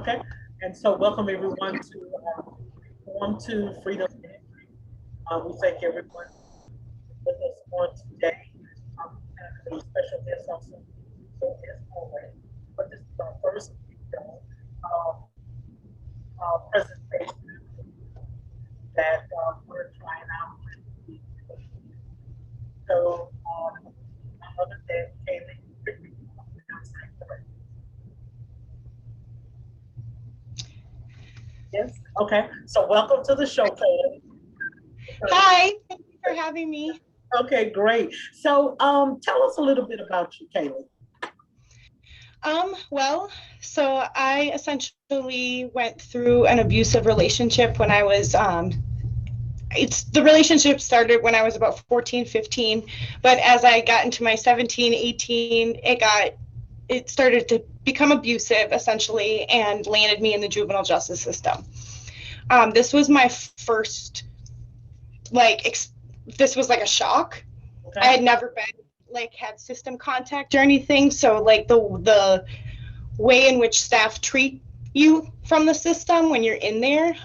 Okay, and so welcome everyone to Form to Freedom Ministries. We thank everyone with us on today. We have a special guest also, so as always. But this is our first video presentation that we're trying out with the so other than Kahlee Griffey, yes. Okay. So welcome to the show, Kahlee. Hi, thank you for having me. Okay, great. So tell us a little bit about you, Kahlee. Well, so I essentially went through an abusive relationship when I was the relationship started when I was about 14, 15, but as I got into my 17, 18, it started to become abusive essentially and landed me in the juvenile justice system. This was my first this was like a shock. Okay. I had never been had system contact or anything, so the way in which staff treat you from the system when you're in there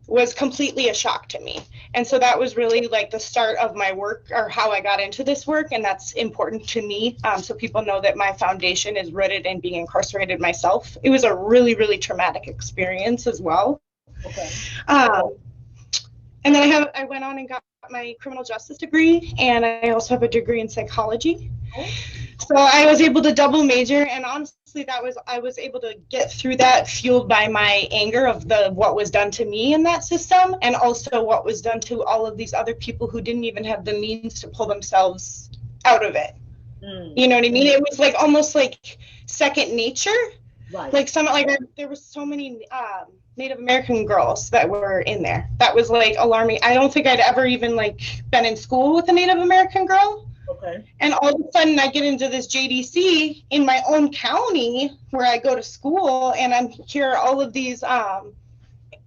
was completely a shock to me. And so that was really the start of my work, or how I got into this work, and that's important to me, so people know that my foundation is rooted in being incarcerated myself. It was a really, really traumatic experience as well. Okay. And then I went on and got my criminal justice degree, and I also have a degree in psychology. So I was able to double major, and honestly, I was able to get through that fueled by my anger of what was done to me in that system, and also what was done to all of these other people who didn't even have the means to pull themselves out of it. You know what I mean? It was almost like second nature. Right. There was so many Native American girls that were in there. That was alarming. I don't think I'd ever even been in school with a Native American girl. Okay. And all of a sudden I get into this JDC in my own county where I go to school, and I'm here all of these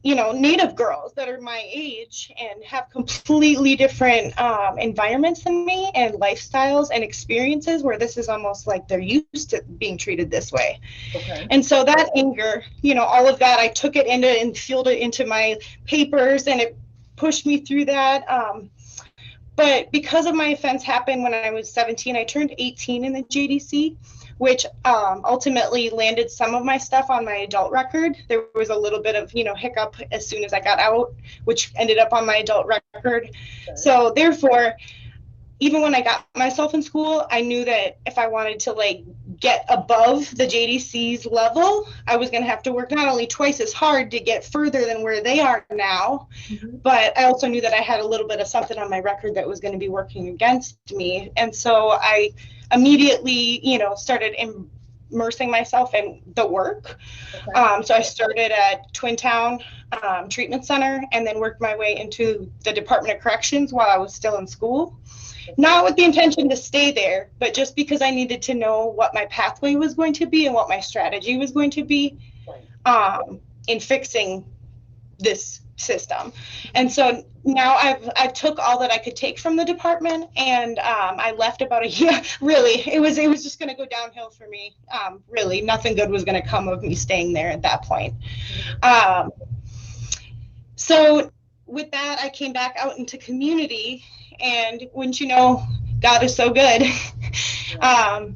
Native girls that are my age and have completely different environments than me, and lifestyles and experiences, where this is almost like they're used to being treated this way. Okay. And so that anger, all of that, I took it into and fueled it into my papers, and it pushed me through that. But because of my offense happened when I was 17, I turned 18 in the JDC, which ultimately landed some of my stuff on my adult record. There was a little bit of, hiccup as soon as I got out, which ended up on my adult record. Okay. So therefore, even when I got myself in school, I knew that if I wanted to get above the JDC's level, I was going to have to work not only twice as hard to get further than where they are now, but I also knew that I had a little bit of something on my record that was going to be working against me. And so I immediately, started immersing myself in the work. Okay. So I started at Twin Town Treatment Center, and then worked my way into the Department of Corrections while I was still in school. Not with the intention to stay there, but just because I needed to know what my pathway was going to be and what my strategy was going to be in fixing this system. And so now I've took all that I could take from the department, and I left about a year. Really, it was just going to go downhill for me. Really, nothing good was going to come of me staying there at that point. So with that, I came back out into community. And wouldn't you know, God is so good. I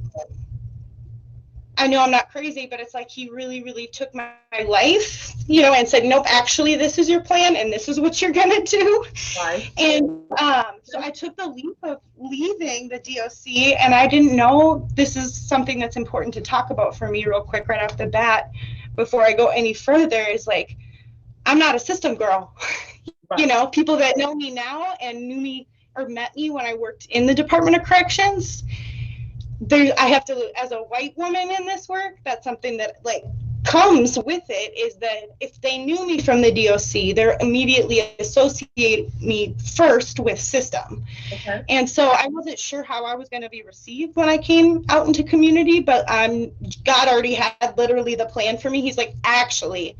know I'm not crazy, but it's he really, really took my life, and said, nope, actually, this is your plan, and this is what you're going to do. Right. And so I took the leap of leaving the DOC, and I didn't know, this is something that's important to talk about for me real quick right off the bat, before I go any further, is I'm not a system girl. Right. People that know me now and knew me or met me when I worked in the Department of Corrections, I have to, as a white woman in this work, that's something that comes with it, is that if they knew me from the DOC, they're immediately associate me first with system. Okay. And so I wasn't sure how I was going to be received when I came out into community, but God already had literally the plan for me. He's actually,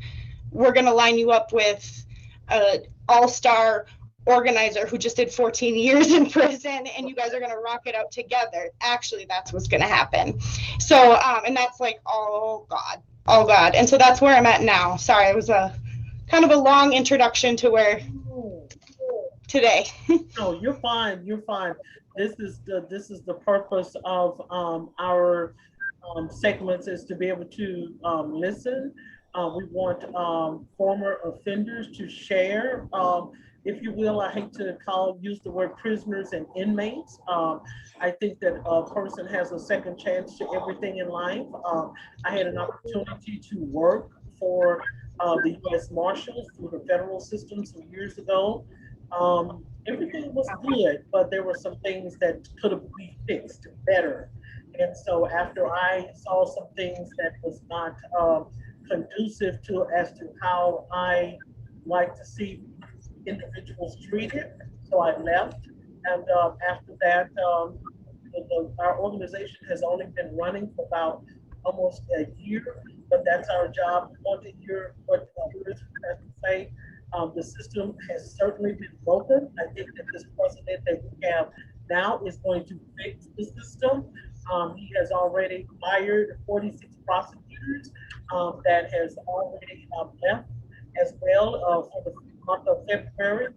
we're going to line you up with an all-star organizer who just did 14 years in prison, and you guys are going to rock it out together. Actually, that's what's going to happen. So, and that's all God, all God. And so that's where I'm at now. Sorry, it was a kind of a long introduction to where today. No, you're fine. You're fine. This is the purpose of our segments, is to be able to listen. We want former offenders to share, if you will. I hate to use the word prisoners and inmates. I think that a person has a second chance to everything in life. I had an opportunity to work for the U.S. Marshals through the federal system some years ago. Everything was good, but there were some things that could have been fixed better. And so after I saw some things that was not conducive to as to how I like to see individuals treated, so I left. And after that, our organization has only been running for about almost a year, but that's our job. We want to hear what Chris has to say. The system has certainly been broken. I think that this president that we have now is going to fix the system. He has already fired 46 prosecutors that has already left as well for the month of February.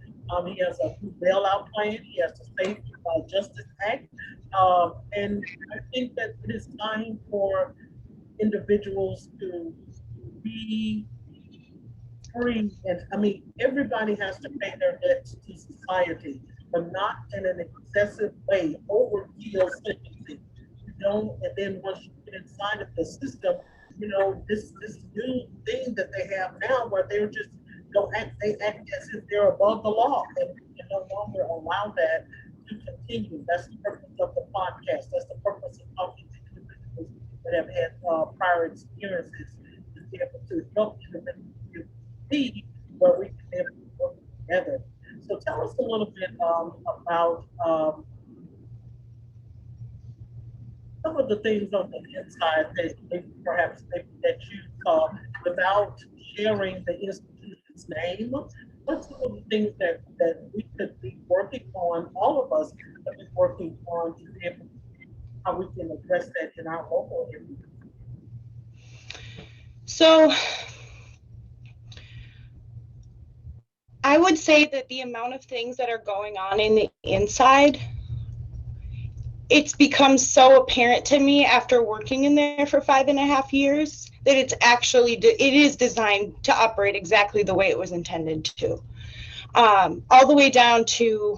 He has a new bailout plan. He has the Safe Justice Act. And I think that it is time for individuals to be free. And I mean, everybody has to pay their debts to society, but not in an excessive way, overkill sentencing. You know, and then once you get inside of the system, this new thing that they have now, where they're just don't act, they act as if they're above the law, and we can no longer allow that to continue. That's the purpose of the podcast. That's the purpose of talking to individuals that have had prior experiences, to be able to help individuals see where we can be able to work together. So tell us a little bit about some of the things on the inside that perhaps that you saw, without sharing the institution's name. What's some of the things that we could be working on, all of us could be working on, to be able to see how we can address that in our local area? So I would say that the amount of things that are going on in the inside, it's become so apparent to me after working in there for 5.5 years that it is designed to operate exactly the way it was intended to. All the way down to,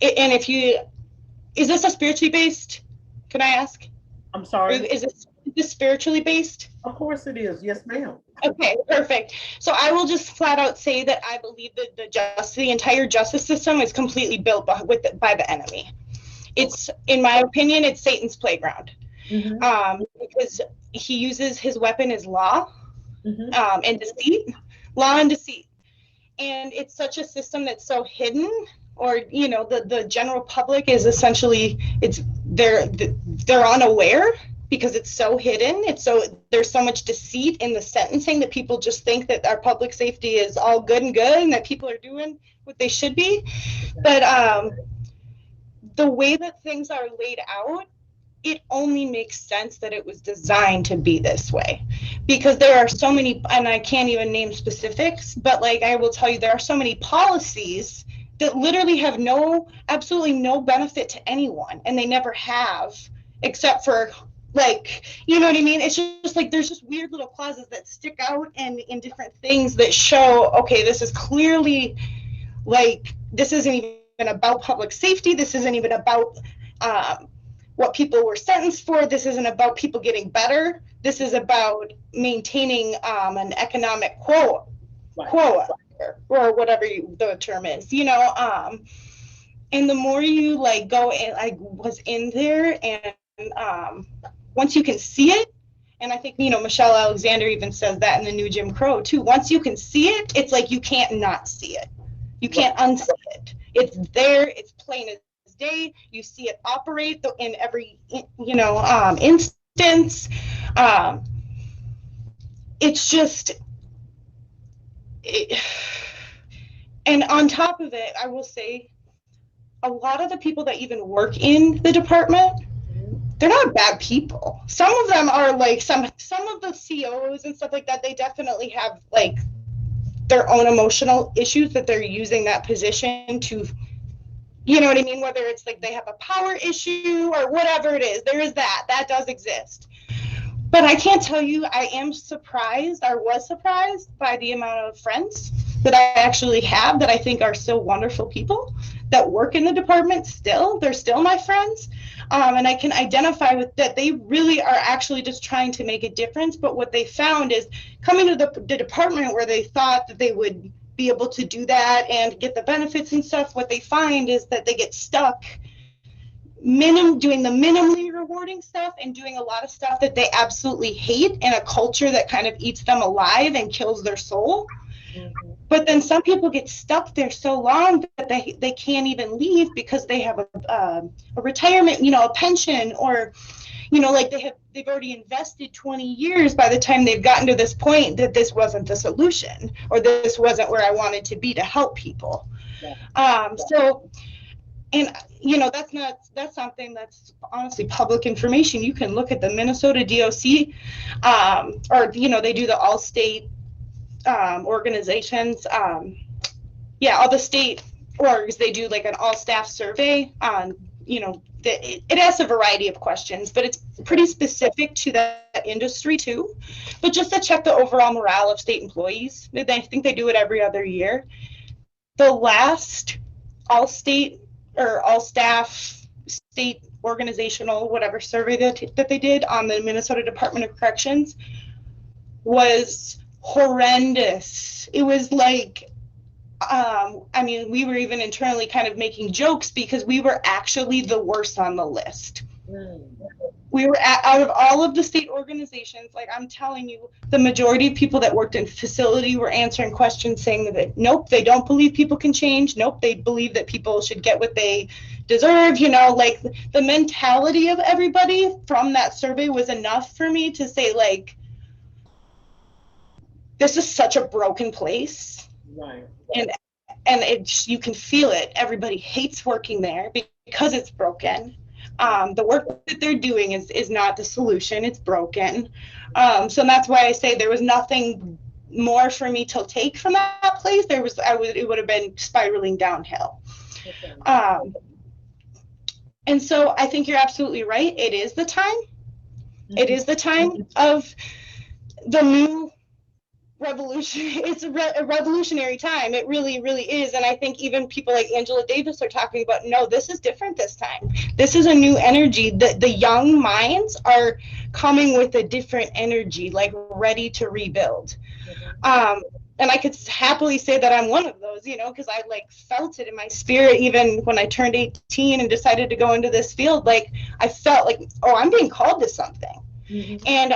and is this a spiritually based, can I ask? I'm sorry? Is this spiritually based? Of course it is. Yes, ma'am. Okay, perfect. So I will just flat out say that I believe that the entire justice system is completely built by the enemy. It's, in my opinion, it's Satan's playground. Mm-hmm. Because he uses his weapon as law, mm-hmm. And deceit, law and deceit. And it's such a system that's so hidden, or, the general public is essentially, they're unaware because it's so hidden. There's so much deceit in the sentencing that people just think that our public safety is all good and that people are doing what they should be. But the way that things are laid out, it only makes sense that it was designed to be this way, because there are so many, and I can't even name specifics, but I will tell you, there are so many policies that literally have absolutely no benefit to anyone, and they never have, except for you know what I mean? It's just there's just weird little clauses that stick out and in different things that show, okay, this is clearly this isn't even about public safety. This isn't even about what people were sentenced for. This isn't about people getting better. This is about maintaining an economic quota, or whatever the term is, and the more you go in, I was in there, and once you can see it, and I think, Michelle Alexander even says that in the new Jim Crow too, once you can see it, it's you can't not see it. You can't unsee it. It's there. It's plain as day. You see it operate in every, instance. It's just, and on top of it, I will say, a lot of the people that even work in the department they're not bad people. Some of them are like some of the COs and stuff like that, they definitely have like their own emotional issues that they're using that position to, you know what I mean? Whether it's like they have a power issue or whatever it is, there is that does exist. But I can't tell you, I am surprised, or was surprised by the amount of friends that I actually have that I think are so wonderful people that work in the department still. They're still my friends. And I can identify with that. They really are actually just trying to make a difference. But what they found is coming to the department where they thought that they would be able to do that and get the benefits and stuff, what they find is that they get stuck doing the minimally rewarding stuff and doing a lot of stuff that they absolutely hate in a culture that kind of eats them alive and kills their soul. Mm-hmm. But then some people get stuck there so long that they can't even leave because they have a retirement, a pension, or, like they've already invested 20 years by the time they've gotten to this point that this wasn't the solution, or this wasn't where I wanted to be to help people. Yeah. And that's something that's honestly public information. You can look at the Minnesota DOC, or they do the all state organizations. All the state orgs, they do like an all staff survey on, it asks a variety of questions, but it's pretty specific to that industry too. But just to check the overall morale of state employees, I think they do it every other year. The last all state or all staff state organizational whatever survey that they did on the Minnesota Department of Corrections was horrendous. It was like, we were even internally kind of making jokes because we were actually the worst on the list. We were out of all of the state organizations, like I'm telling you, the majority of people that worked in facility were answering questions saying that, nope, they don't believe people can change. Nope, they believe that people should get what they deserve. Like the mentality of everybody from that survey was enough for me to say, like, this is such a broken place. Right. And you can feel it. Everybody hates working there because it's broken. The work that they're doing is not the solution. It's broken. So that's why I say there was nothing more for me to take from that place. It would have been spiraling downhill. Okay. And so I think you're absolutely right. It is the time. Mm-hmm. It is the time of the new revolution. It's a revolutionary time. It really, really is. And I think even people like Angela Davis are talking about, no, this is different this time. This is a new energy. The young minds are coming with a different energy, like ready to rebuild. Mm-hmm. And I could happily say that I'm one of those, because I like felt it in my spirit. Even when I turned 18 and decided to go into this field, like I felt like, oh, I'm being called to something. Mm-hmm. And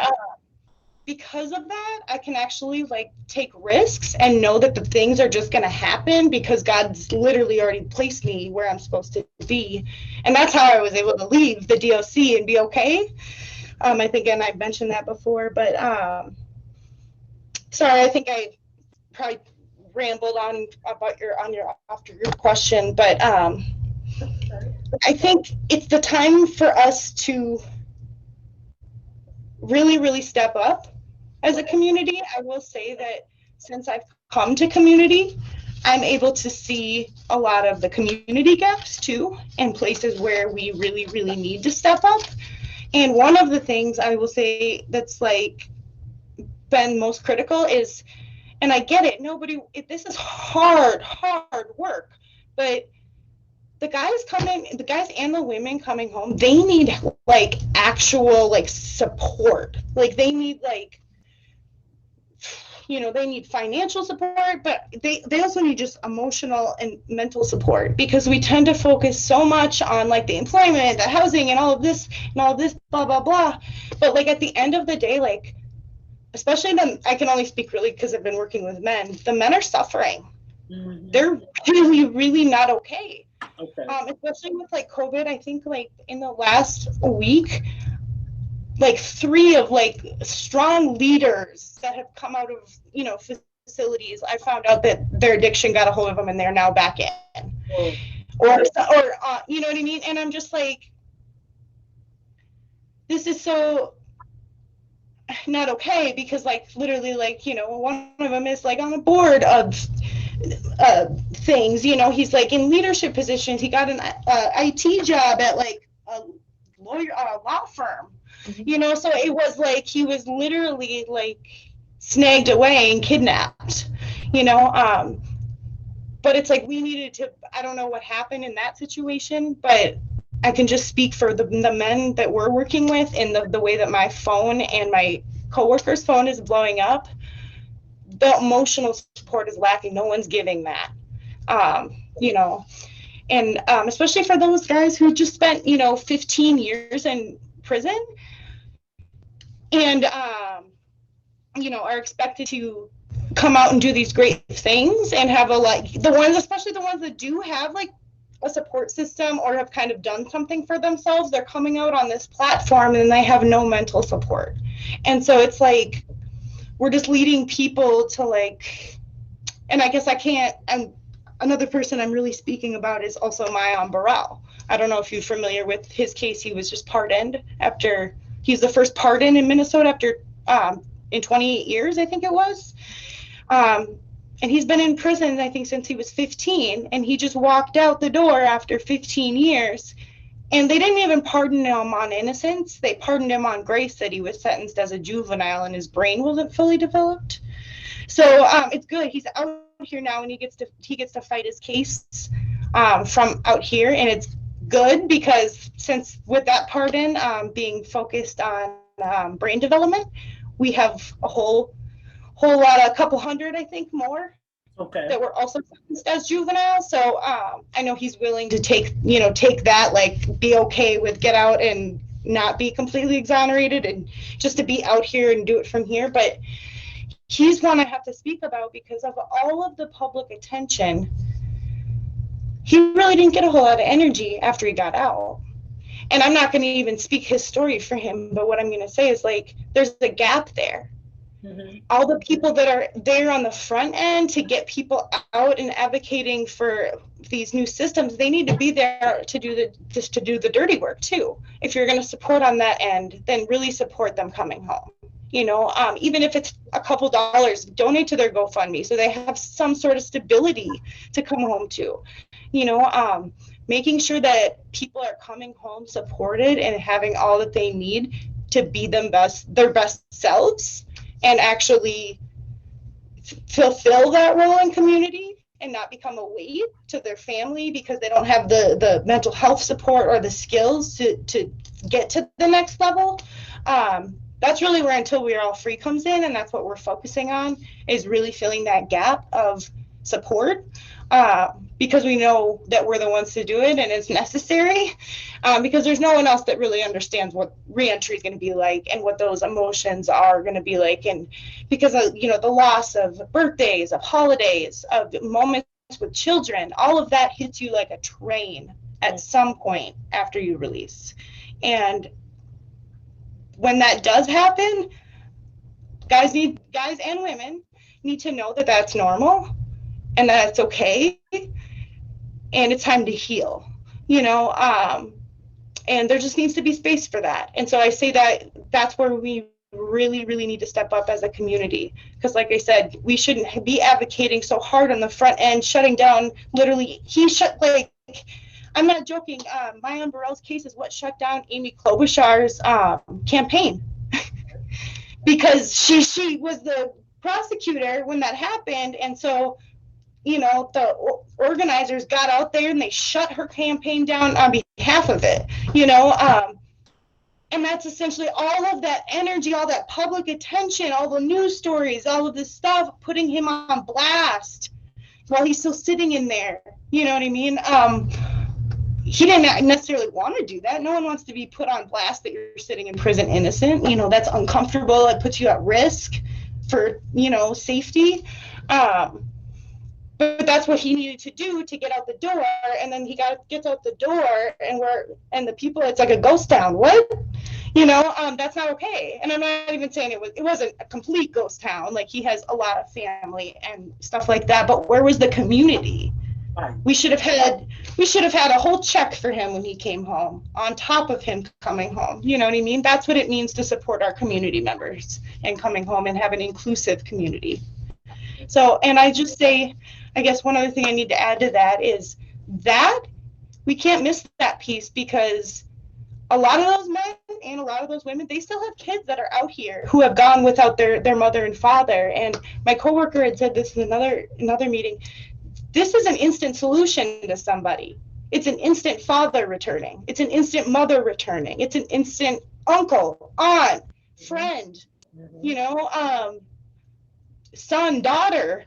because of that, I can actually like take risks and know that the things are just going to happen because God's literally already placed me where I'm supposed to be. And that's how I was able to leave the DOC and be okay. I think, and I've mentioned that before, but sorry, I think I probably rambled on after your question, but I think it's the time for us to really, really step up as a community. I will say that since I've come to community, I'm able to see a lot of the community gaps too, and places where we really, really need to step up. And one of the things I will say that's like been most critical is, and I get it, this is hard work, but the guys and the women coming home, they need like actual like support. Like they need like, they need financial support, but they also need just emotional and mental support, because we tend to focus so much on like the employment, the housing, and all of this blah, blah, blah. But like at the end of the day, like, especially I can only speak really because I've been working with men, the men are suffering. Mm-hmm. They're really, really not okay. Okay. Especially with like COVID, I think like in the last week, like 3 of like strong leaders that have come out of, facilities, I found out that their addiction got a hold of them and they're now back in. Oh. Or you know what I mean? And I'm just like, this is so not okay, because like literally, like, you know, one of them is like on a board of things, you know, he's like in leadership positions. He got an IT job at like a law firm, you know, so it was like he was literally like snagged away and kidnapped, you know. But it's like we needed to, I don't know what happened in that situation, but I can just speak for the men that we're working with, and the way that my phone and my coworker's phone is blowing up. The emotional support is lacking. No one's giving that, you know, and especially for those guys who just spent, you know, 15 years in prison and, you know, are expected to come out and do these great things and have a, like, the ones, especially the ones that do have like a support system or have kind of done something for themselves, they're coming out on this platform and they have no mental support. And so it's like, we're just leading people to like, and I guess I can't, and another person I'm really speaking about is also Mayan Burrell. I don't know if you're familiar with his case. He was just pardoned after, he's the first pardon in Minnesota after, in 28 years, I think it was. And he's been in prison, I think, since he was 15, and he just walked out the door after 15 years. And they didn't even pardon him on innocence. They pardoned him on grace that he was sentenced as a juvenile and his brain wasn't fully developed. So it's good. He's out here now, and he gets to fight his case from out here, and it's good because since with that pardon being focused on brain development, we have a whole lot, a couple hundred, I think, more that were also sentenced as juveniles. So I know he's willing to take that, like, be okay with get out and not be completely exonerated and just to be out here and do it from here. But he's one I have to speak about because of all of the public attention. He really didn't get a whole lot of energy after he got out. And I'm not going to even speak his story for him, but what I'm going to say is, like, there's a gap there. Mm-hmm. All the people that are there on the front end to get people out and advocating for these new systems, they need to be there to do the dirty work too. If you're going to support on that end, then really support them coming home. You know, even if it's a couple dollars, donate to their GoFundMe so they have some sort of stability to come home to. You know, making sure that people are coming home supported and having all that they need to be their best selves and actually fulfill that role in community and not become a weight to their family because they don't have the mental health support or the skills to get to the next level. That's really where Until We Are All Free comes in, and that's what we're focusing on, is really filling that gap of support, because we know that we're the ones to do it and it's necessary, because there's no one else that really understands what reentry is going to be like and what those emotions are going to be like. And because of, you know, the loss of birthdays, of holidays, of moments with children, all of that hits you like a train at some point after you release. And when that does happen, guys and women need to know that that's normal and that it's okay and it's time to heal, you know, and there just needs to be space for that. And so I say that that's where we really, really need to step up as a community, because like I said, we shouldn't be advocating so hard on the front end, shutting down, literally, I'm not joking, Mayan Burrell's case is what shut down Amy Klobuchar's campaign because she was the prosecutor when that happened. And so, you know, the organizers got out there and they shut her campaign down on behalf of it, you know, and that's essentially all of that energy, all that public attention, all the news stories, all of this stuff, putting him on blast while he's still sitting in there, you know what I mean? He didn't necessarily want to do that. No one wants to be put on blast that you're sitting in prison innocent. You know, that's uncomfortable. It puts you at risk for, you know, safety. But that's what he needed to do to get out the door. And then he gets out the door and the people, it's like a ghost town. What? You know, that's not okay. And I'm not even saying it wasn't a complete ghost town. Like, he has a lot of family and stuff like that. But where was the community? Right. We should have had a whole check for him when he came home, on top of him coming home. You know what I mean? That's what it means to support our community members and coming home and have an inclusive community. So, and I just say, I guess one other thing I need to add to that is that we can't miss that piece, because a lot of those men and a lot of those women, they still have kids that are out here who have gone without their mother and father. And my coworker had said this in another meeting. This is an instant solution to somebody. It's an instant father returning. It's an instant mother returning. It's an instant uncle, aunt, friend, you know, son, daughter.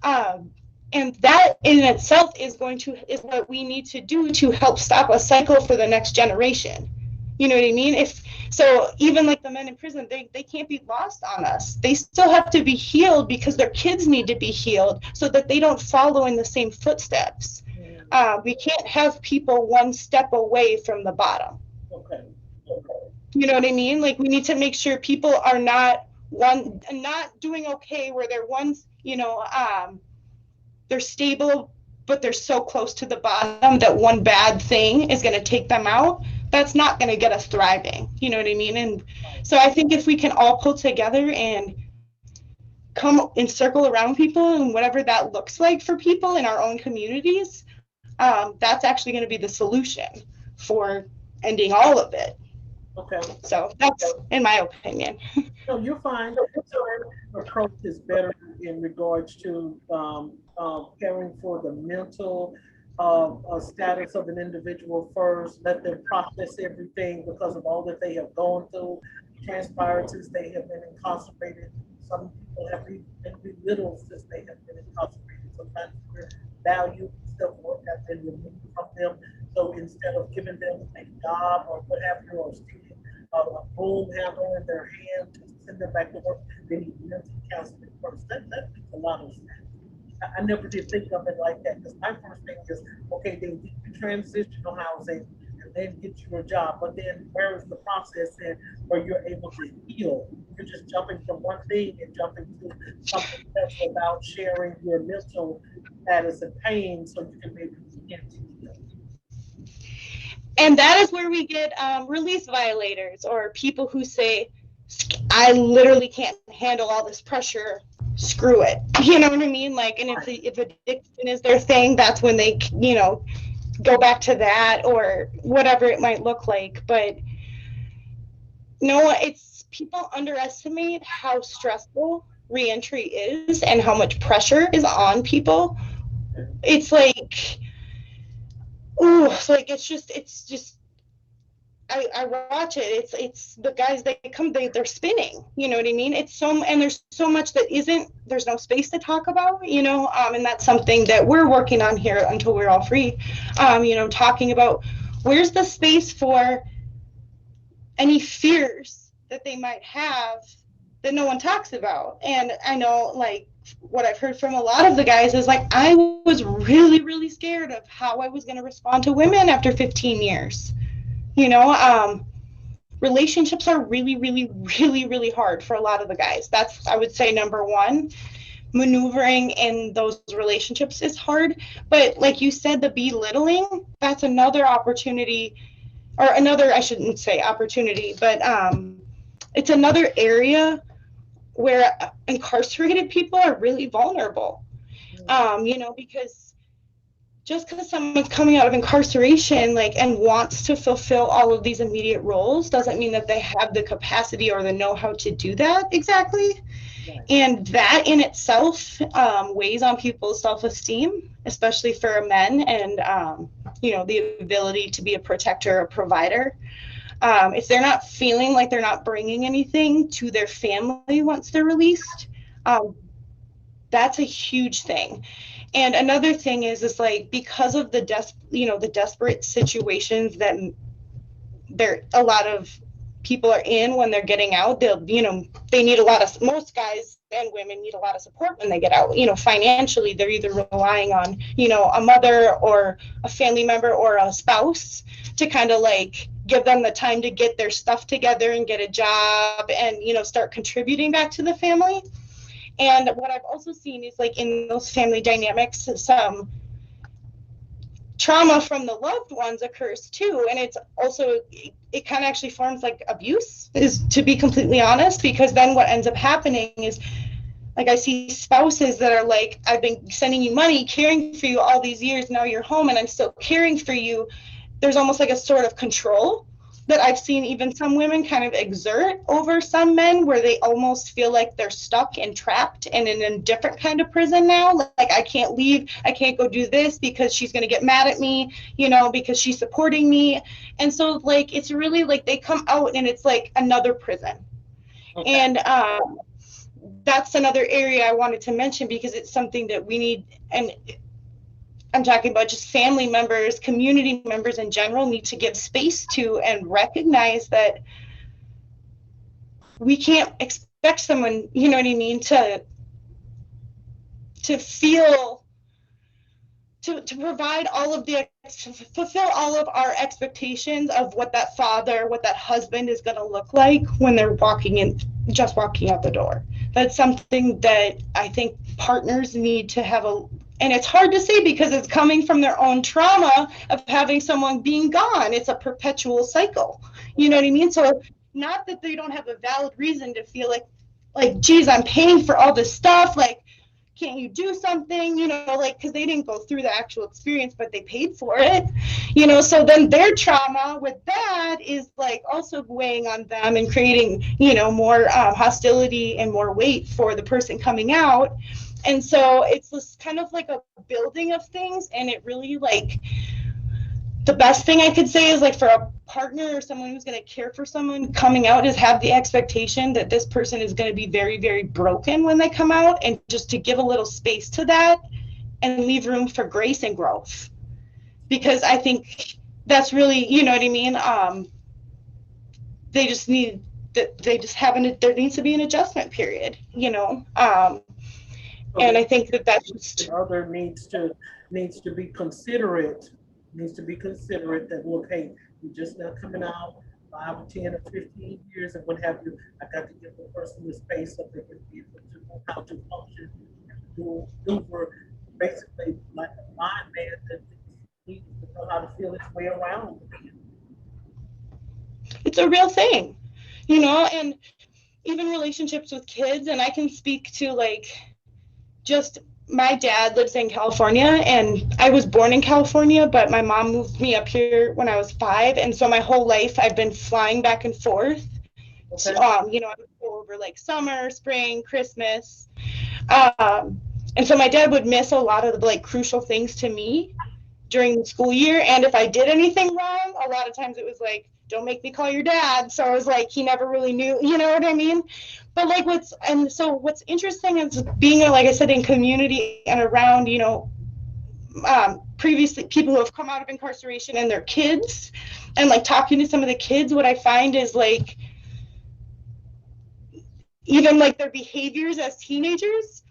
And that in itself is what we need to do to help stop a cycle for the next generation. You know what I mean? So even like the men in prison, they can't be lost on us. They still have to be healed, because their kids need to be healed so that they don't follow in the same footsteps. We can't have people one step away from the bottom. Okay. You know what I mean? Like, we need to make sure people are not doing okay where they're ones, you know, they're stable, but they're so close to the bottom that one bad thing is going to take them out. That's not going to get us thriving. You know what I mean? And so I think if we can all pull together and come and circle around people, and whatever that looks like for people in our own communities, that's actually going to be the solution for ending all of it. Okay. So that's in my opinion. No, you're fine. Your approach is better in regards to caring for the mental status of an individual first. Let them process everything because of all that they have gone through, transpired since they have been incarcerated. Some people have been belittled since they have been incarcerated. Sometimes their value, self-worth has been removed from them. So instead of giving them a job or what have you, or stealing a broom handle in their hand to send them back to work, they need mental counseling first. That makes a lot of sense. I never did think of it like that, because my first thing is, okay, then get you transitional housing and then get you a job. But then where is the process in where you're able to heal? You're just jumping from one thing and jumping to something else without sharing your mental status and pain, so you can maybe begin to heal. And that is where we get release violators, or people who say, I literally can't handle all this pressure, screw it. You know what I mean? Like, and if addiction is their thing, that's when they, you know, go back to that, or whatever it might look like. But no, it's, people underestimate how stressful reentry is and how much pressure is on people. It's like, ooh, so like, it's just I watch it. It's the guys, they come, they're spinning. You know what I mean? And there's so much that there's no space to talk about, you know, and that's something that we're working on here until we're all free. You know, talking about where's the space for any fears that they might have that no one talks about. And I know, like, what I've heard from a lot of the guys is like, I was really, really scared of how I was going to respond to women after 15 years. You know, relationships are really, really, really, really hard for a lot of the guys. That's, I would say, number one. Maneuvering in those relationships is hard. But like you said, the belittling, that's another opportunity, or another, I shouldn't say opportunity, but it's another area where incarcerated people are really vulnerable. You know, because just because someone's coming out of incarceration, like, and wants to fulfill all of these immediate roles doesn't mean that they have the capacity or the know-how to do that exactly. Right. And that in itself weighs on people's self-esteem, especially for men, and you know, the ability to be a protector or provider. If they're not feeling like they're not bringing anything to their family once they're released, that's a huge thing. And another thing is like, because of the desperate situations that a lot of people are in when they're getting out, most guys and women need a lot of support when they get out. You know, financially, they're either relying on, you know, a mother or a family member or a spouse to kind of like give them the time to get their stuff together and get a job and, you know, start contributing back to the family. And what I've also seen is, like, in those family dynamics, trauma from the loved ones occurs too. And it's also, it kind of actually forms like abuse, is to be completely honest, because then what ends up happening is, like, I see spouses that are like, I've been sending you money, caring for you all these years, now you're home and I'm still caring for you. There's almost like a sort of control that I've seen even some women kind of exert over some men, where they almost feel like they're stuck and trapped and in a different kind of prison now. Like, I can't leave, I can't go do this because she's going to get mad at me, you know, because she's supporting me. And so, like, it's really like they come out and it's like another prison. Okay. And that's another area I wanted to mention, because it's something that we need, and I'm talking about just family members, community members in general, need to give space to and recognize that we can't expect someone, you know what I mean, to feel, to provide all of the, to fulfill all of our expectations of what that father, what that husband is going to look like when they're just walking out the door. That's something that I think partners need to have and it's hard to say because it's coming from their own trauma of having someone being gone. It's a perpetual cycle. You know what I mean? So not that they don't have a valid reason to feel like, geez, I'm paying for all this stuff. Like, can't you do something? You know, like, because they didn't go through the actual experience, but they paid for it. You know, so then their trauma with that is like also weighing on them and creating, you know, more hostility and more weight for the person coming out. And so it's this kind of like a building of things, and it really, like, the best thing I could say is, like, for a partner or someone who's going to care for someone coming out, is have the expectation that this person is going to be very, very broken when they come out, and just to give a little space to that and leave room for grace and growth. Because I think that's really, you know what I mean? They just need that, there needs to be an adjustment period, you know? And I think that's just, the other needs to be considerate. Needs to be considerate that, look, hey, you're just not coming out 5 or 10 or 15 years and what have you. I got to give the person the space so they can be able to know how to function and do maneuver, basically like a blind man that needs to know how to feel his way around. It's a real thing, you know, and even relationships with kids. And I can speak to, like, just, my dad lives in California, and I was born in California, but my mom moved me up here when I was 5. And so my whole life I've been flying back and forth. Okay. You know, I would go over like summer, spring, Christmas. And so my dad would miss a lot of the, like, crucial things to me during the school year. And if I did anything wrong, a lot of times it was like, don't make me call your dad. So I was like, he never really knew, you know what I mean? But like what's interesting is being, like I said, in community and around, you know, previously people who have come out of incarceration and their kids, and like talking to some of the kids, what I find is, like, even like their behaviors as teenagers.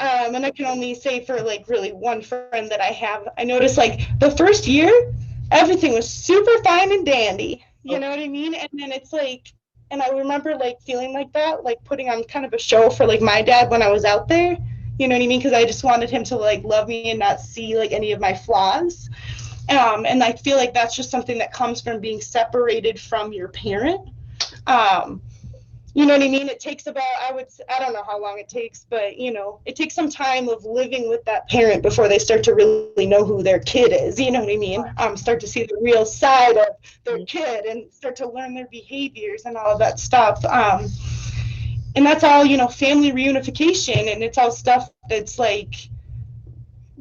And I can only say for, like, really one friend that I have, I noticed, like, the first year, everything was super fine and dandy, you know what I mean? And then it's like, and I remember, like, feeling like that, like putting on kind of a show for, like, my dad when I was out there, you know what I mean? Because I just wanted him to, like, love me and not see, like, any of my flaws. And I feel like that's just something that comes from being separated from your parent. You know what I mean? It takes about, I don't know how long it takes, but, you know, it takes some time of living with that parent before they start to really know who their kid is. You know what I mean? Start to see the real side of their kid and start to learn their behaviors and all of that stuff. And that's all, you know, family reunification, and it's all stuff that's, like,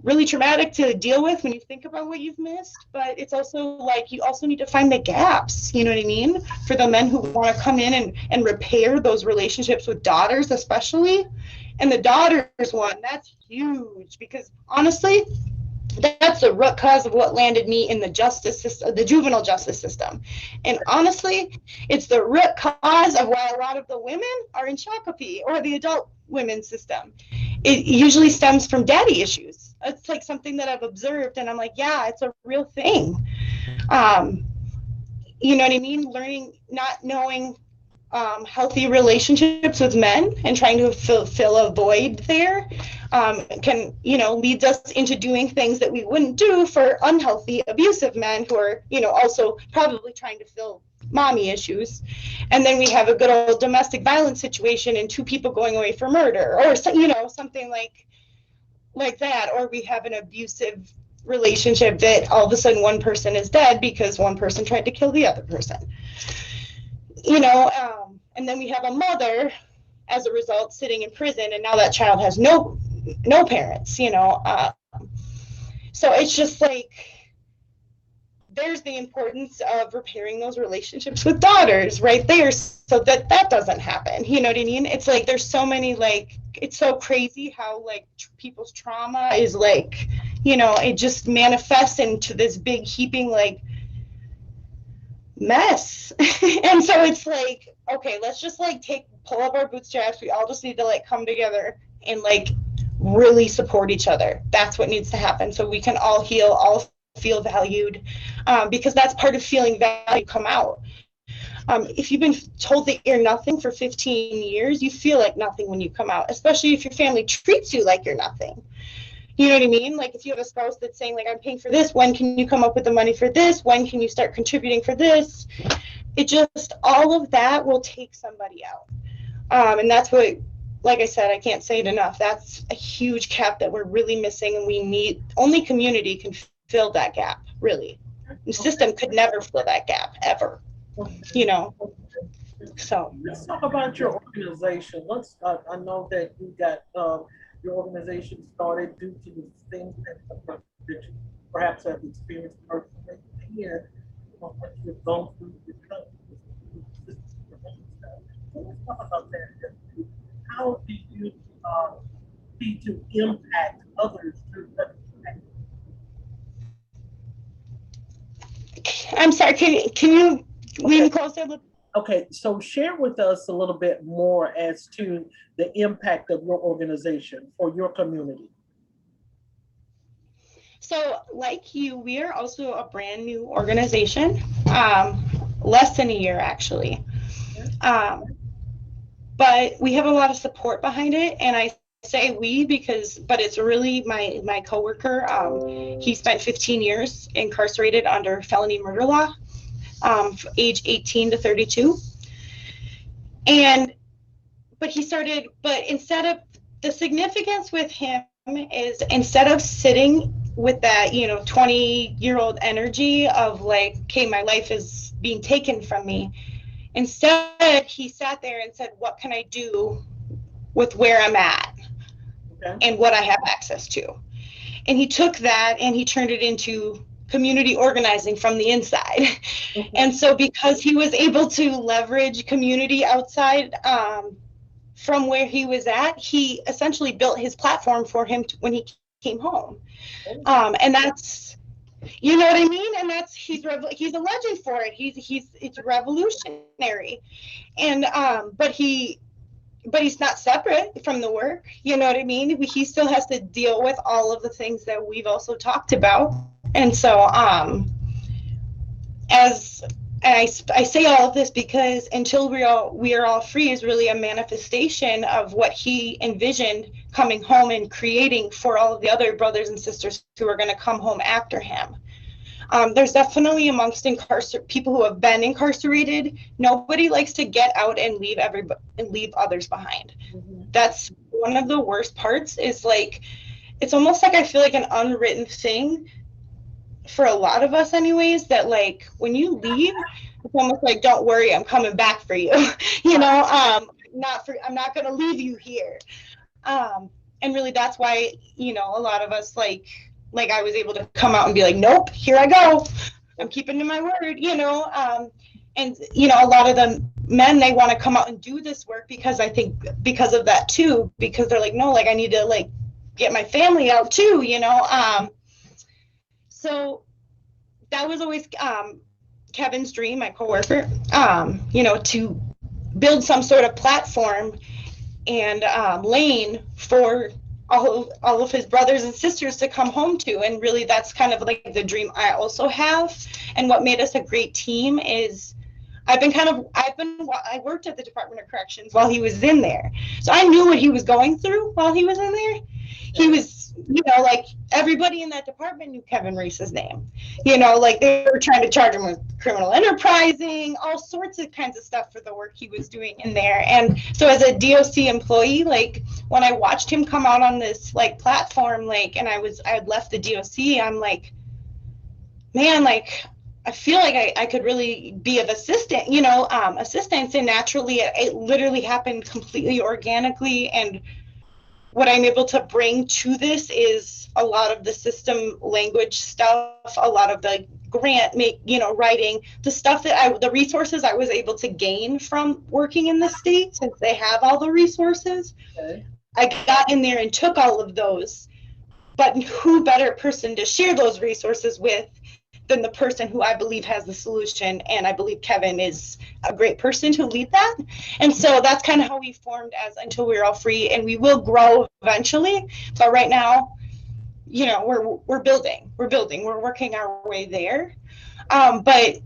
really traumatic to deal with when you think about what you've missed. But it's also, like, you also need to find the gaps, you know what I mean, for the men who want to come in and repair those relationships with daughters, especially. And the daughters one, that's huge, because honestly, that's the root cause of what landed me in the justice system, the juvenile justice system. And honestly, it's the root cause of why a lot of the women are in Shakopee or the adult women's system. It usually stems from daddy issues. It's like something that I've observed, and I'm like, yeah, it's a real thing. You know what I mean? Learning, not knowing healthy relationships with men and trying to fill a void there can, leads us into doing things that we wouldn't do for unhealthy, abusive men who are, also probably trying to fill mommy issues. And then we have a good old domestic violence situation and 2 people going away for murder or, something like that. Or we have an abusive relationship that all of a sudden one person is dead because one person tried to kill the other person. And then we have a mother as a result sitting in prison, and now that child has no parents, so it's just like there's the importance of repairing those relationships with daughters right there so that doesn't happen. You know what I mean? It's like there's so many, like, it's so crazy how like people's trauma is like, it just manifests into this big heaping like mess. And so it's like, okay, let's just like pull up our bootstraps. We all just need to like come together and like really support each other. That's what needs to happen so we can all heal, all feel valued, because that's part of feeling valued. Come out. If you've been told that you're nothing for 15 years, you feel like nothing when you come out, especially if your family treats you like you're nothing. You know what I mean? Like if you have a spouse that's saying like, I'm paying for this, when can you come up with the money for this? When can you start contributing for this? It just, all of that will take somebody out. And that's what, like I said, I can't say it enough. That's a huge gap that we're really missing, and we need, only community can fill that gap, really. The system could never fill that gap, ever, So. Let's talk about your organization. I know that you got your organization started due to the things that you perhaps have experienced personally here, what you've gone through your company. So let's talk about that. How do you need to impact others through that? I'm sorry, can you lean closer? Okay, so share with us a little bit more as to the impact of your organization for your community. So like you, we are also a brand new organization, less than a year actually. But we have a lot of support behind it, and I say we but it's really my coworker. He spent 15 years incarcerated under felony murder law, age 18 to 32. But instead of, the significance with him is, instead of sitting with that 20-year-old energy of like, okay, my life is being taken from me, instead he sat there and said, what can I do with where I'm at? Okay. And what I have access to? And he took that and he turned it into community organizing from the inside. Okay. And so because he was able to leverage community outside from where he was at, he essentially built his platform for him when he came home. And that's, you know what I mean? And that's, he's a legend for it. It's revolutionary. And but he's not separate from the work. You know what I mean? He still has to deal with all of the things that we've also talked about. And so I say all of this because until we are all free is really a manifestation of what he envisioned coming home and creating for all of the other brothers and sisters who are going to come home after him. There's definitely amongst people who have been incarcerated, nobody likes to get out and leave others behind. Mm-hmm. That's one of the worst parts, is like, it's almost like I feel like an unwritten thing for a lot of us anyways, that like when you leave, it's almost like, don't worry, I'm coming back for you. I'm not going to leave you here. And really that's why, a lot of us like I was able to come out and be like, nope, here I go. I'm keeping to my word, and a lot of the men, they want to come out and do this work because I think because of that too, because they're like, no, like I need to like get my family out too, So that was always Kevin's dream, my coworker, to build some sort of platform and lane for all of his brothers and sisters to come home to. And really that's kind of like the dream I also have. And what made us a great team is I worked at the Department of Corrections while he was in there. So I knew what he was going through while he was in there. He was, like everybody in that department knew Kevin Reese's name. Like they were trying to charge him with criminal enterprising, all sorts of kinds of stuff for the work he was doing in there. And so as a DOC employee, like when I watched him come out on this like platform, like, and I had left the DOC, I'm like, man, like, I feel like I could really be of assistance, and naturally it literally happened completely organically. And what I'm able to bring to this is a lot of the system language stuff, a lot of the grant writing, the stuff the resources I was able to gain from working in the state, since they have all the resources. Okay. I got in there and took all of those, but who better person to share those resources with than the person who I believe has the solution. And I believe Kevin is a great person to lead that. And so that's kind of how we formed as Until We're All Free, and we will grow eventually. But right now, we're building, we're working our way there. But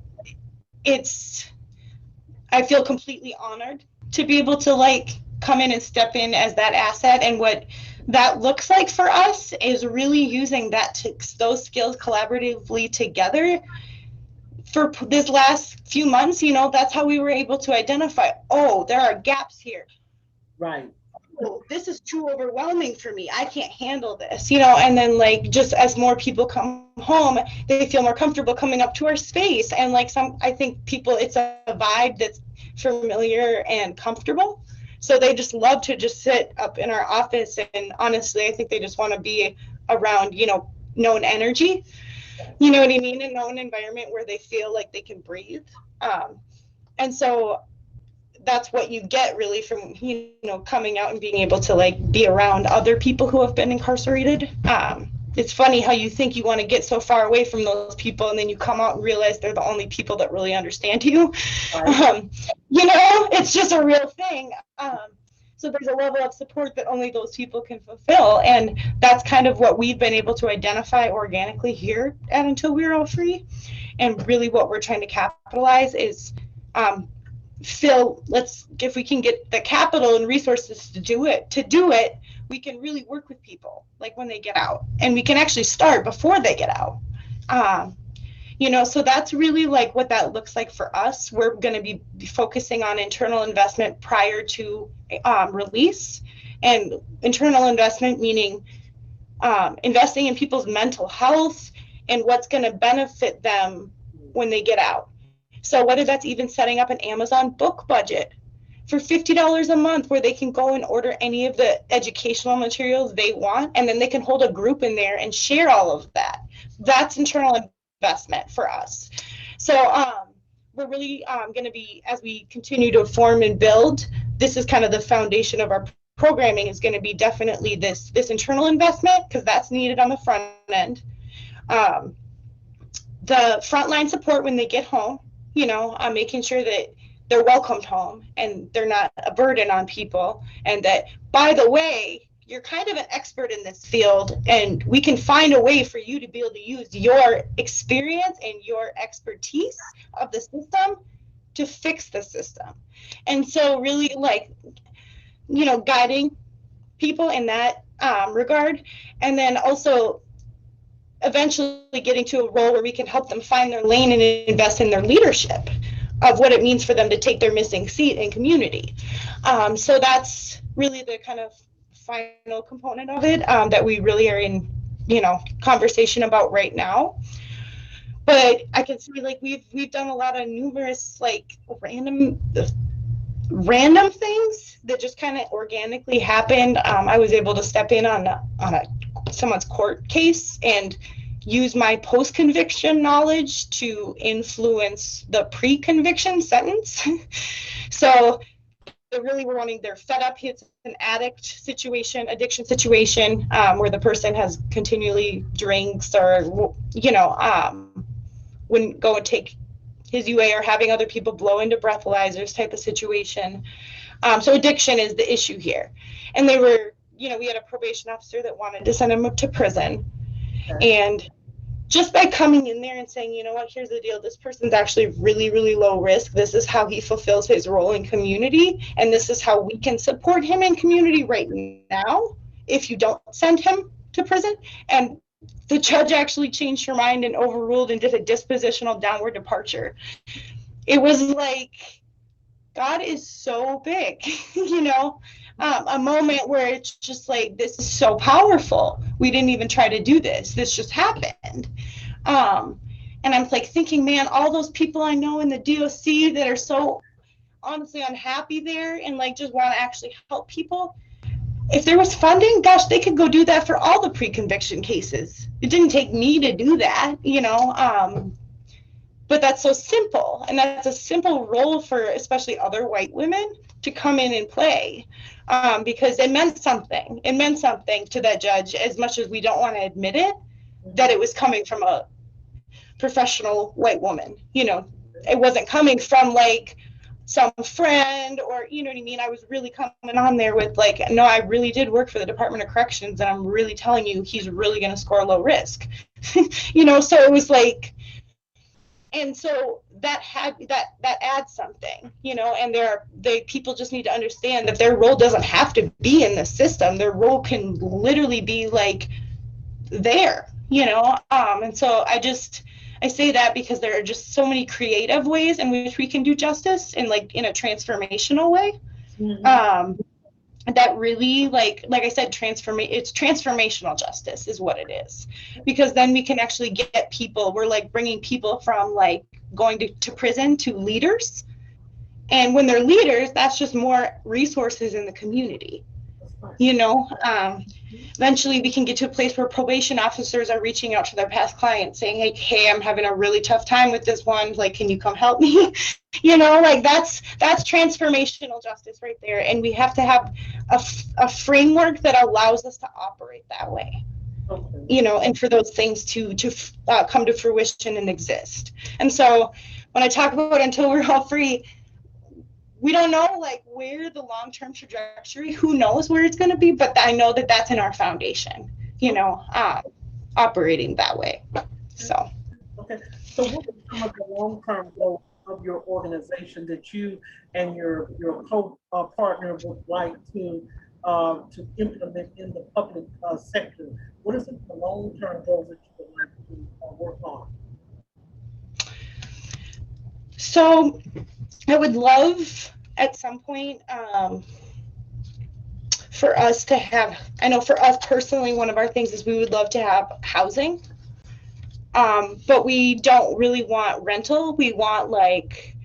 I feel completely honored to be able to like come in and step in as that asset. And what that looks like for us is really using those skills collaboratively together. For this last few months, that's how we were able to identify, there are gaps here. Right. Oh, this is too overwhelming for me. I can't handle this, and then like just as more people come home, they feel more comfortable coming up to our space. And like I think people, it's a vibe that's familiar and comfortable. So they just love to just sit up in our office. And honestly, I think they just want to be around, known energy, you know what I mean? A known environment where they feel like they can breathe. And so that's what you get really from, coming out and being able to like be around other people who have been incarcerated. It's funny how you think you want to get so far away from those people, and then you come out and realize they're the only people that really understand you. Right. It's just a real thing. So there's a level of support that only those people can fulfill. And that's kind of what we've been able to identify organically here at Until We're All Free. And really what we're trying to capitalize is, if we can get the capital and resources to do it, we can really work with people like when they get out, and we can actually start before they get out. So that's really like what that looks like for us. We're going to be focusing on internal investment prior to release, and internal investment meaning investing in people's mental health and what's going to benefit them when they get out. So whether that's even setting up an Amazon book budget for $50 a month where they can go and order any of the educational materials they want, and then they can hold a group in there and share all of that. That's internal investment for us. So we're really going to be, as we continue to form and build, this is kind of the foundation of our programming, is going to be definitely this internal investment, because that's needed on the front end. The frontline support when they get home, making sure that they're welcomed home and they're not a burden on people. And that, by the way, you're kind of an expert in this field, and we can find a way for you to be able to use your experience and your expertise of the system to fix the system. And so really guiding people in that regard. And then also eventually getting to a role where we can help them find their lane and invest in their leadership of what it means for them to take their missing seat in community. So that's really the kind of final component of it that we really are in, conversation about right now. But I can see we've done a lot of numerous random things that just kind of organically happened. I was able to step in on someone's court case and use my post-conviction knowledge to influence the pre-conviction sentence. So they really were they're fed up. It's an addiction situation where the person has continually drinks or, wouldn't go and take his UA, or having other people blow into breathalyzers type of situation. So addiction is the issue here. And they were, we had a probation officer that wanted to send him up to prison. Okay. And just by coming in there and saying, you know what, here's the deal. This person's actually really, really low risk. This is how he fulfills his role in community. And this is how we can support him in community right now if you don't send him to prison. And the judge actually changed her mind and overruled and did a dispositional downward departure. It was like, God is so big, you know, a moment where it's just like, this is so powerful. We didn't even try to do this. This just happened. And I'm like thinking, man, all those people I know in the DOC that are so honestly unhappy there and like just want to actually help people. If there was funding, gosh, they could go do that for all the pre-conviction cases. It didn't take me to do that, you know, but that's so simple. And that's a simple role for especially other white women to come in and play, because it meant something. It meant something to that judge, as much as we don't want to admit it, that it was coming from a professional white woman. You know, it wasn't coming from like some friend or, you know what I mean? I was really coming on there with like, no, I really did work for the Department of Corrections, and I'm really telling you, he's really going to score low risk. You know, so it was like, and so that adds something, you know, and people just need to understand that their role doesn't have to be in the system. Their role can literally be like there, you know, and so I say that because there are just so many creative ways in which we can do justice in a transformational way. Mm-hmm. That really, like I said, it's transformational justice is what it is, because then we can actually get people. We're like bringing people from like going to prison to leaders, and when they're leaders, that's just more resources in the community. You know, eventually we can get to a place where probation officers are reaching out to their past clients saying, hey, I'm having a really tough time with this one. Like, can you come help me? You know, like that's transformational justice right there. And we have to have a framework that allows us to operate that way. Okay. You know, and for those things to come to fruition and exist. And so when I talk about until we're all free, we don't know like where the long-term trajectory, who knows where it's going to be, but I know that that's in our foundation, you know, operating that way. So. Okay. So what are some of the long-term goals of your organization that you and your co-partner would like to implement in the public sector? What is the long-term goals that you would like to work on? So I would love at some point for us to have, I know for us personally, one of our things is we would love to have housing, but we don't really want rental. We want like,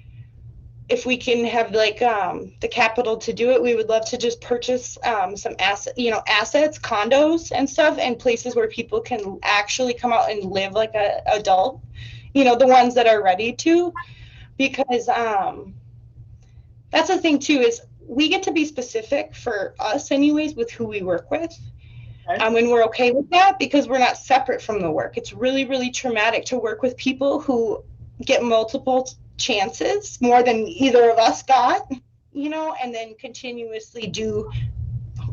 if we can have like the capital to do it, we would love to just purchase some assets, condos and stuff, and places where people can actually come out and live like a adult, you know, the ones that are ready to. Because that's the thing too, is we get to be specific for us anyways with who we work with. And we're okay with that because we're not separate from the work. It's really, really traumatic to work with people who get multiple chances, more than either of us got, you know, and then continuously do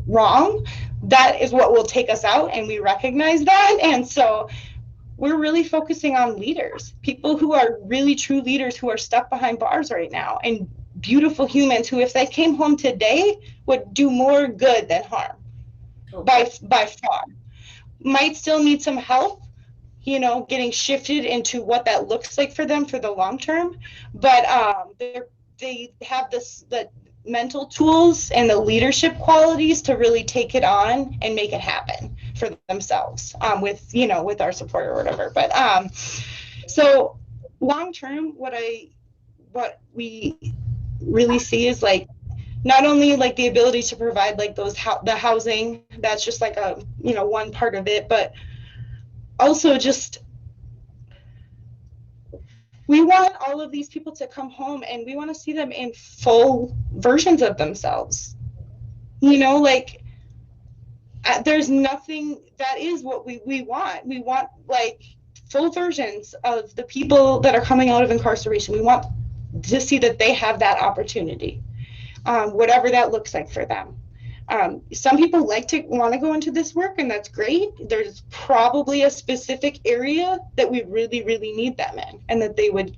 wrong. That is what will take us out, and we recognize that. And so we're really focusing on leaders, people who are really true leaders who are stuck behind bars right now, and beautiful humans who, if they came home today, would do more good than harm. Okay. By far. Might still need some help, you know, getting shifted into what that looks like for them for the long term, but they have the mental tools and the leadership qualities to really take it on and make it happen for themselves, with our support or whatever. But so long term, what we really see is like not only like the ability to provide like the housing, that's just like a, you know, one part of it, but also just we want all of these people to come home and we want to see them in full versions of themselves. You know, like there's nothing, that is what we want. We want like full versions of the people that are coming out of incarceration. We want to see that they have that opportunity, whatever that looks like for them. Some people want to go into this work, and that's great. There's probably a specific area that we really, really need them in, and that they would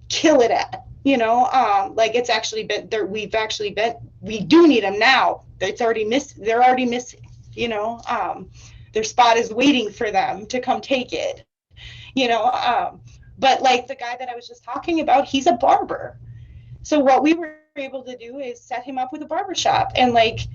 kill it at. Like it's actually been there. We do need them now. They're already missing. Their spot is waiting for them to come take it. But like the guy that I was just talking about, he's a barber. So what we were able to do is set him up with a barber shop, and like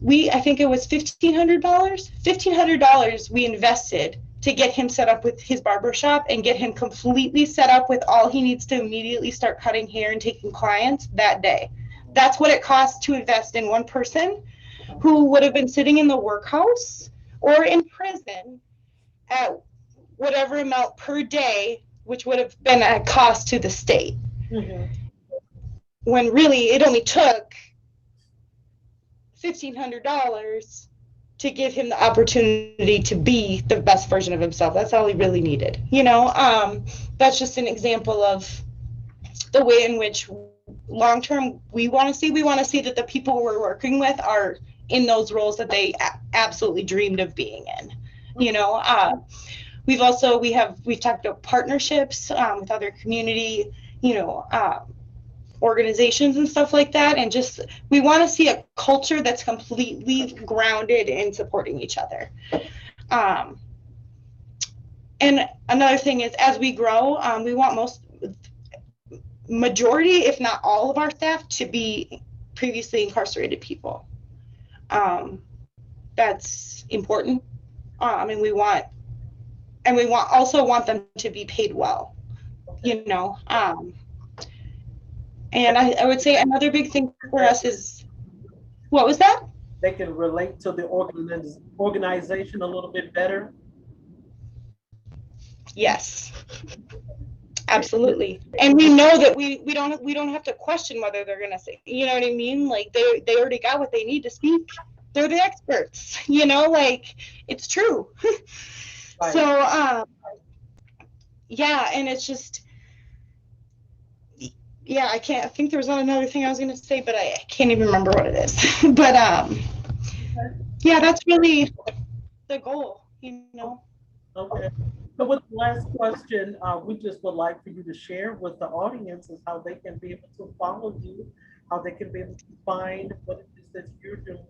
I think it was $1,500 we invested to get him set up with his barber shop and get him completely set up with all he needs to immediately start cutting hair and taking clients that day. That's what it costs to invest in one person who would have been sitting in the workhouse or in prison at whatever amount per day, which would have been a cost to the state. Mm-hmm. When really it only took $1,500 to give him the opportunity to be the best version of himself. That's all he really needed. That's just an example of the way in which long term we want to see that the people we're working with are in those roles that they absolutely dreamed of being in. We've talked about partnerships with other community, organizations and stuff like that, and just we want to see a culture that's completely grounded in supporting each other. And another thing is, as we grow, we want majority, if not all of our staff, to be previously incarcerated people. That's important. And we also want them to be paid well, and I would say another big thing for us is, what was that? They can relate to the organization a little bit better. Yes, absolutely. And we know that we don't have to question whether they're gonna say, you know what I mean? Like they already got what they need to speak. They're the experts, like it's true. Right. So yeah, and it's just, yeah, I think there was another thing I was going to say, but I can't even remember what it is. But yeah, that's really the goal, Okay. So with the last question, we just would like for you to share with the audience is how they can be able to follow you, how they can be able to find what it is that you're doing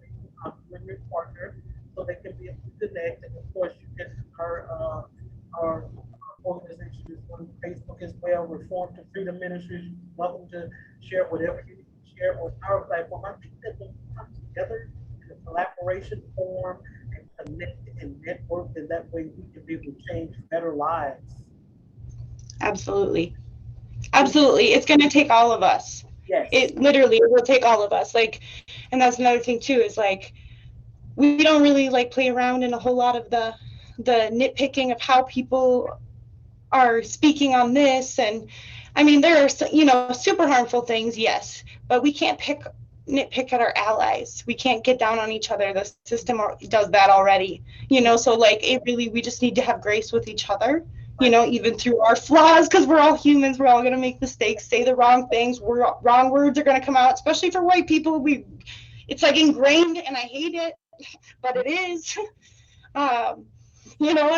with your partner, so they can be able to connect. And of course, you can our organization is on Facebook as well, Reform to Freedom Ministries. You're welcome to share whatever you need to share on our platform. I think that when we come together in a collaboration form and connect and network, and that way we can be able to change better lives. Absolutely. It's going to take all of us. Yes. It literally will take all of us. And that's another thing too, is we don't really play around in a whole lot of the nitpicking of how people are speaking on this. And I mean, there are super harmful things, yes, but we can't nitpick at our allies. We can't get down on each other. The system does that already, so we just need to have grace with each other, even through our flaws, because we're all humans. We're all going to make mistakes, say the wrong things. Wrong words are going to come out, especially for white people. It's ingrained, and I hate it, but it is. I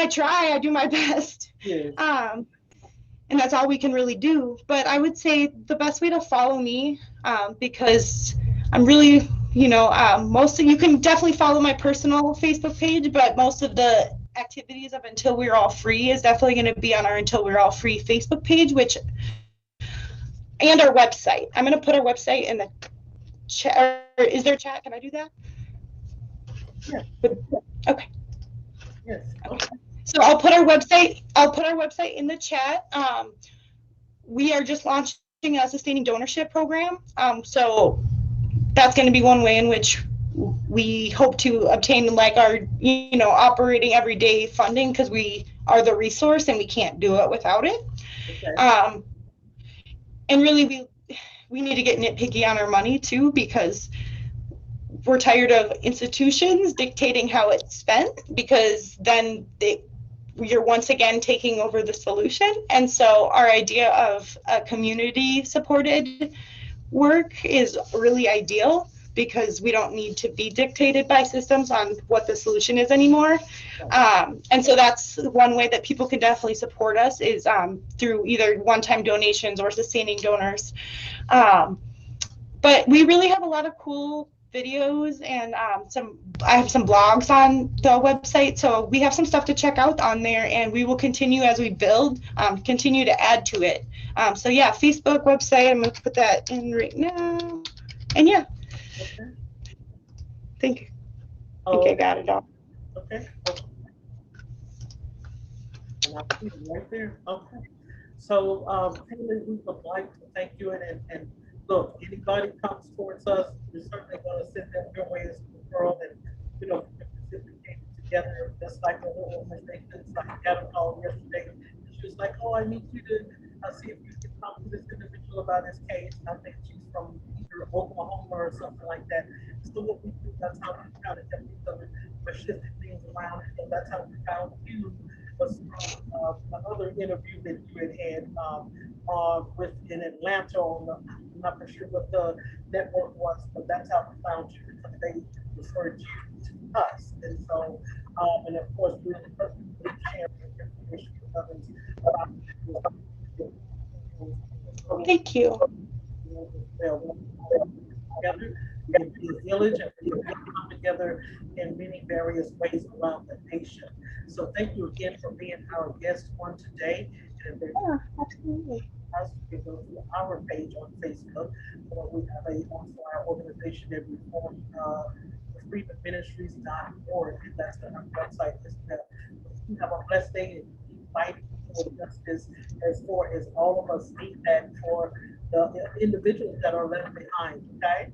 try, I do my best. Yes. And that's all we can really do. But I would say the best way to follow me, because I'm really, you can definitely follow my personal Facebook page, but most of the activities of Until We're All Free is definitely going to be on our Until We're All Free Facebook page, and our website. I'm going to put our website in the chat. Is there a chat? Can I do that? Yeah. Okay. Yes. Okay. So I'll put our website in the chat. We are just launching a sustaining donorship program. So that's going to be one way in which we hope to obtain our operating everyday funding, because we are the resource and we can't do it without it. Okay. And really we need to get nitpicky on our money too, because we're tired of institutions dictating how it's spent, because then you're once again taking over the solution. And so our idea of a community supported work is really ideal, because we don't need to be dictated by systems on what the solution is anymore. And so that's one way that people can definitely support us is through either one-time donations or sustaining donors. But we really have a lot of cool videos and I have some blogs on the website, so we have some stuff to check out on there, and we will continue as we build, continue to add to it. So yeah, Facebook, website, I'm going to put that in right now. And yeah, Okay. I think I got it all. Okay. And I see it right there. Okay. So, Kahlee, we would like to thank you, and look, anybody comes towards us, we're certainly going to send them your way as the world, and we came together just like the whole organization. So I got a call yesterday, and she was like, "Oh, I need you to see if you can talk to this individual about his case." And I think she's from either Oklahoma or something like that. So what we do, that's how we kind of help each other with shifting things around, and that's how we found you. Was another interview that you had with in Atlanta on I'm not for sure what the network was, but that's how we found you because they referred you to us. And so, and of course, we're perfectly sharing information with others about Thank you. Together, we can be a village and we can come together in many various ways around the nation. So thank you again for being our guest on today. And Yeah, absolutely. us, you can go to our page on Facebook, or we have also our organization that we formed, freedomministries.org, and that's our website as well. You have a blessed day and keep fighting for justice as far as all of us need that for the individuals that are left behind, okay?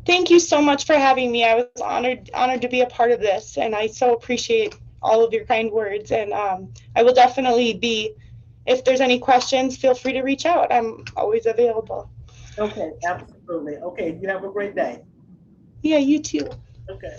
Thank you so much for having me. I was honored to be a part of this, and I so appreciate all of your kind words. And I will definitely be, if there's any questions, feel free to reach out. I'm always available. Okay, absolutely. Okay, you have a great day. Yeah, you too. Okay.